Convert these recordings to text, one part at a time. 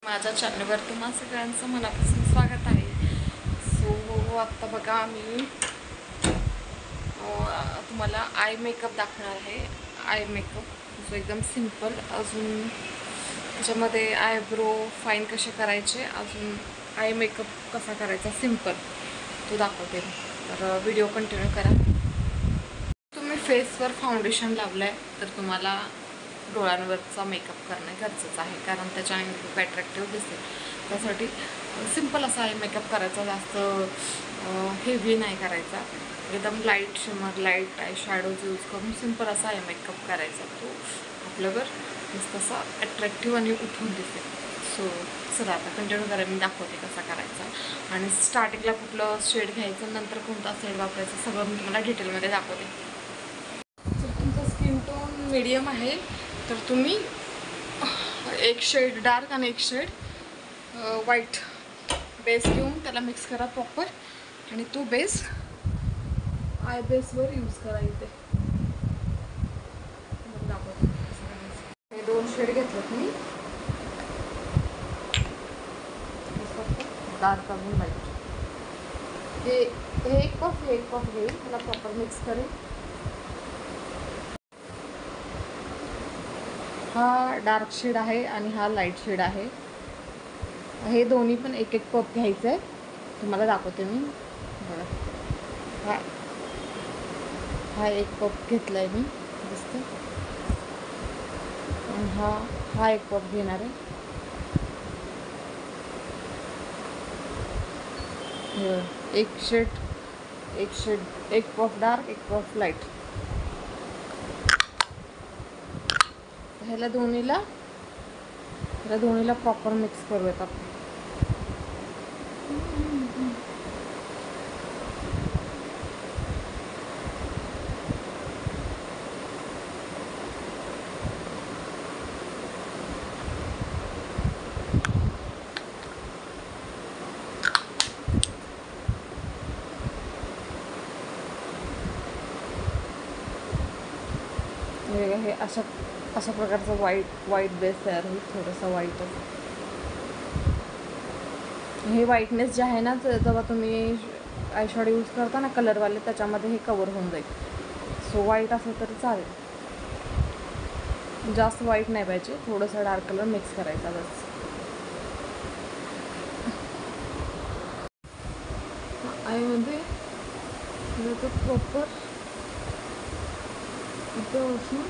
माझ्या चॅनलवर तुम्हा सगळ्यांचं मनापासून स्वागत आहे. सो आत्ता बघा मी तुम्हाला आय मेकअप दाखवणार आहे. आय मेकअप जो एकदम सिंपल, अजून त्याच्यामध्ये आयब्रो फाईन कसे करायचे, अजून आय मेकअप कसा करायचा सिंपल तो दाखवते. तर व्हिडिओ कंटिन्यू करा. तुम्ही फेसवर फाउंडेशन लावलं आहे तर तुम्हाला डोळ्यांवरचा मेकअप करणं गरजेचं आहे, कारण त्याच्याने खूप अट्रॅक्टिव्ह दिसेल. त्यासाठी सिंपल असा आहे मेकअप करायचा, जास्त हेवी नाही करायचा. एकदम light shimmer, light I shadows use करून सिंपल असा आहे मेकअप करायचा. तो आपल्यावर मस्त असा अट्रॅक्टिव्ह आणि उठून दिसेल. सो चला आता कंटिन्यू करा, मी दाखवते कसा करायचा. आणि स्टार्टिंगला कुठलं शेड घ्यायचं, नंतर कोणता शेड वापरायचं, सगळं मी तुम्हाला डिटेलमध्ये दाखवते. जर तुमचा स्किन टोन मीडियम आहे तर तुम्ही एक शेड डार्क आणि एक शेड व्हाईट बेस घेऊन त्याला मिक्स करा प्रॉपर, आणि तो बेस आय बेसवर यूज करा. इथे दाखवते हे दोन शेड घेतलेत मी, डार्क अजून व्हाईट. हे एक कप घेईल, त्याला प्रॉपर मिक्स करेल. हा डार्क शेड आहे आणि हा लाईट शेड आहे. हे दोन्ही पण एक एक कप घ्यायचं आहे. तुम्हाला दाखवते मी. बघा, हा एक कप घेतला आहे मी, दिसतं. आणि हा एक कप घेणार आहे. एक शेड एक कप डार्क, एक कप लाईट. ह्याला दोन्हीला प्रॉपर मिक्स करूयात आपण. हे अशा प्रकारचा व्हाईट बेस तयार होईल, थोडंसं व्हाईटच. हे व्हाईटनेस जे आहे ना, जेव्हा तुम्ही आयशॅडो यूज करता ना कलरवाले, त्याच्यामध्ये हे कवर होऊन जाईल. सो व्हाईट असेल तरी चालेल, जास्त व्हाईट नाही पाहिजे, थोडंसं डार्क कलर मिक्स करायचा बस. आयमध्ये प्रॉपर इथं असून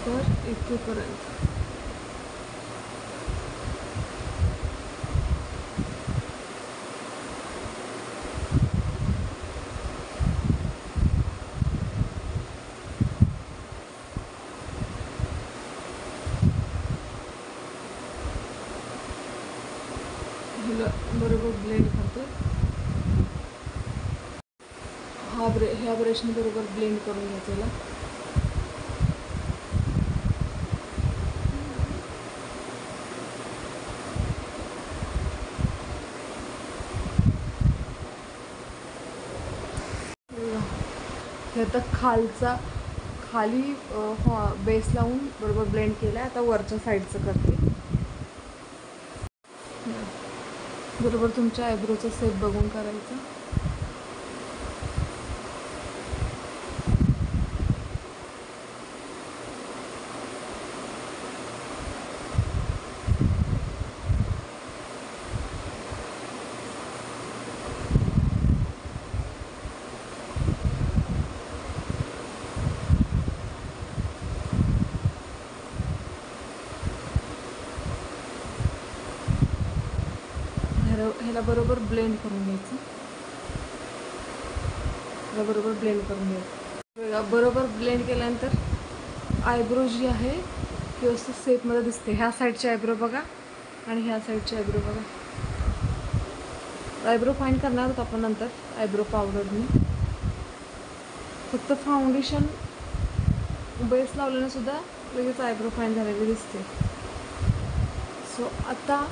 तर इथेपर्यंत बरोबर ब्लेंड करतो. ह्या ब्रशने बरोबर ब्लेंड करून घ्यायचं. हे आता खाली बेस लावून बरोबर ब्लेंड केला आहे. आता वरच्या साईडचं करते. बरोबर तुमच्या आयब्रोचा शेप बघून करायचा. ह्याला बरोबर ब्लेंड करून घ्यायचं. बरोबर ब्लेंड केल्यानंतर आयब्रो जी आहे ती असं शेपमध्ये दिसते. ह्या साईडची आयब्रो बघा आणि ह्या साईडची आयब्रो बघा. आयब्रो फाईन करणार होतो आपण नंतर आयब्रो पावडरनी. फक्त फाउंडेशन बेस लावल्याने सुद्धा लगेच आयब्रो फाईन झालेली दिसते. सो आता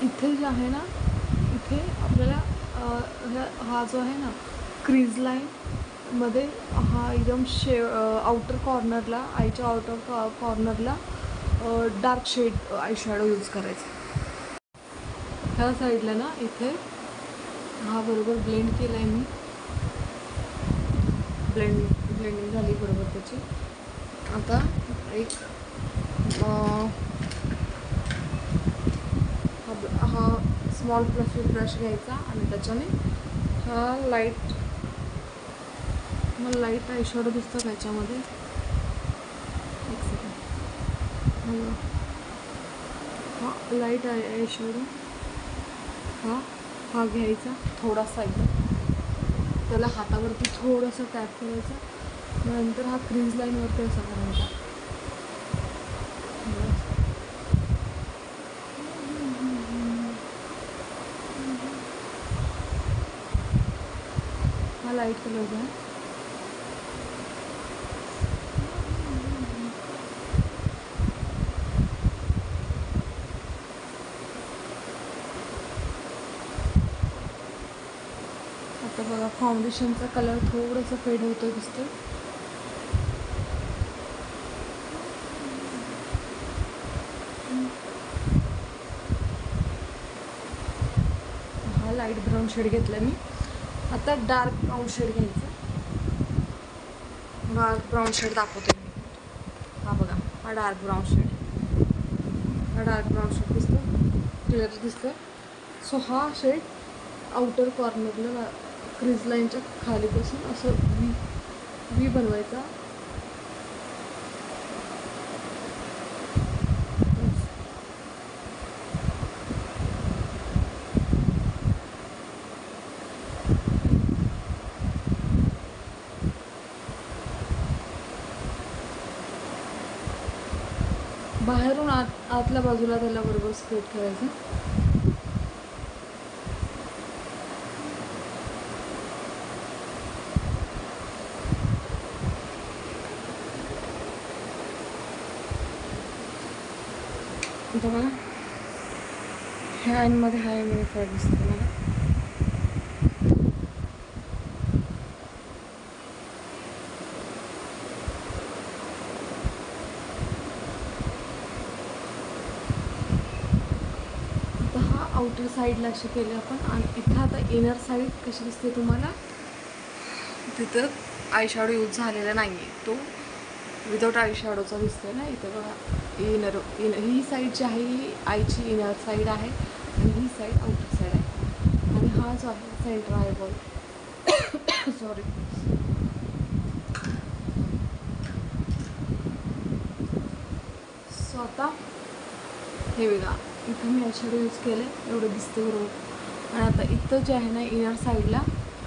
इथे जे आहे ना, इथे आपल्याला हा जो आहे ना क्रीज लाईन मध्ये हा एकदम आउटर कॉर्नरला, आईच्या आउटर कॉर्नरला dark shade eye shadow use करायचा. ह्या साईडला ना इथे हा बरोबर ब्लेंड केला आहे मी. ब्लेंडिंग झाली बरोबर त्याची. आता एक हा स्मॉल फ्लफी ब्रश घ्यायचा आणि त्याच्याने हा मला लाईट आय शॅडो दिसतो का याच्यामध्ये? एक सेकंड. हा लाईट आय शॅडो हा घ्यायचा थोडासा एकदम, त्याला हातावरती थोडंसं टॅप करायचं. नंतर हा क्रीज लाईनवरती असा करायचा. हा लाईट कलरचा आहे. आता बघा फाउंडेशनचा कलर थोडंसं फेड होतो दिसतो. हा लाईट ब्राऊन शेड घेतला मी. आता डार्क ब्राऊन शेड घ्यायचा. डार्क ब्राऊन शेड दाखवते मी. हा बघा, हा डार्क ब्राऊन शेड. हा डार्क ब्राऊन शेड दिसतो, क्लिअर दिसतो. सो हा शेड आउटर कॉर्नरला क्रीज लाईनच्या खालीपासून असं व्ही बनवायचा. बाहेरून आतल्या बाजूला त्याला बरोबर स्प्रेड करायचं. आता बघा ह्या एंडमध्ये हा एंड फॅट दिसतो मला. आउटर साईडला असे केले आपण. आणि इथं आता इनर साईड कशी दिसते तुम्हाला? तिथं आय शॅडो यूज झालेला नाही आहे, तो विदाऊट आय शॅडोचा दिसतोय ना. इथं बघा ही साईड जी आहे ही आईची इनर साईड आहे आणि ही साईड आउटर साईड आहे. आणि हा जो आहे centre I ball sorry. So आता हे बघा इथं मी आय शॅडो यूज केले, एवढं दिसतं बरोबर. आणि आता इथं जे आहे ना इनर साईडला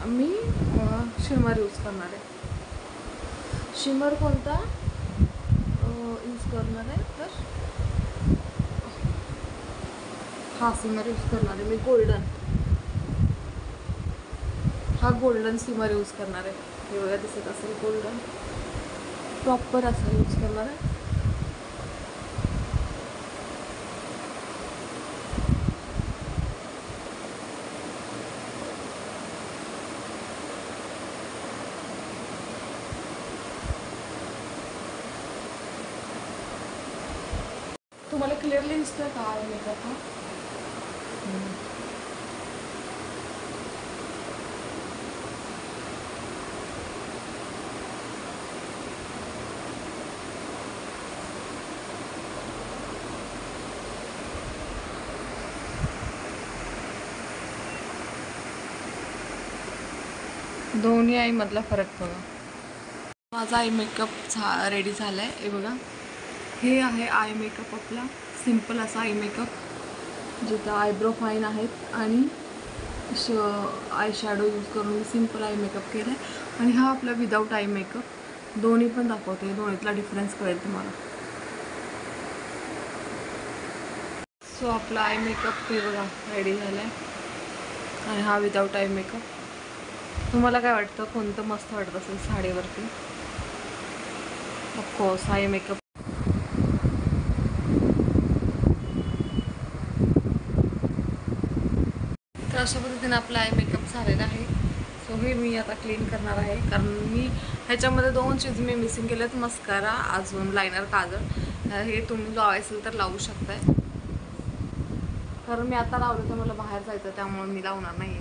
मी शिमर यूज करणार आहे. शिमर कोणता यूज करणार आहे तर हा शिमर यूज करणार आहे मी गोल्डन. हा गोल्डन शिमर यूज करणार आहे. हे बघा दिसत असेल गोल्डन, प्रॉपर असा यूज करणार आहे. तुम्हाला क्लिअरली दिसतोय का आय मेकअप हा? दोन्ही आईमधला फरक बघा. माझा आय मेकअप रेडी झाला आहे. हे बघा, हे आहे आय मेकअप आपला. सिम्पल असा आय मेकअप, जिथं आयब्रो फाईन आहेत आणि आय शॅडो यूज करून मी सिम्पल आय मेकअप केला आहे. आणि हा आपला विदाऊट आय मेकअप. दोन्ही पण दाखवते, दोन्हीतला डिफरन्स कळेल तुम्हाला. सो आपला आय मेकअप हे बघा रेडी झाला आहे. आणि हा विदाऊट आय मेकअप. तुम्हाला काय वाटतं कोणतं मस्त वाटत असेल साडीवरती? Of course eye makeup. तर अशा पद्धतीने आपला आय मेकअप झालेला आहे. सो हे मी आता क्लीन करणार आहे, कारण मी ह्याच्यामध्ये 2 चीज मी मिसिंग केलेत, मस्कारा अजून लायनर काजळ. हे तुम्ही लावायचं असेल तर लावू शकताय, कारण मी आता लावलं तर मला बाहेर जायचं त्यामुळे मी लावणार नाही.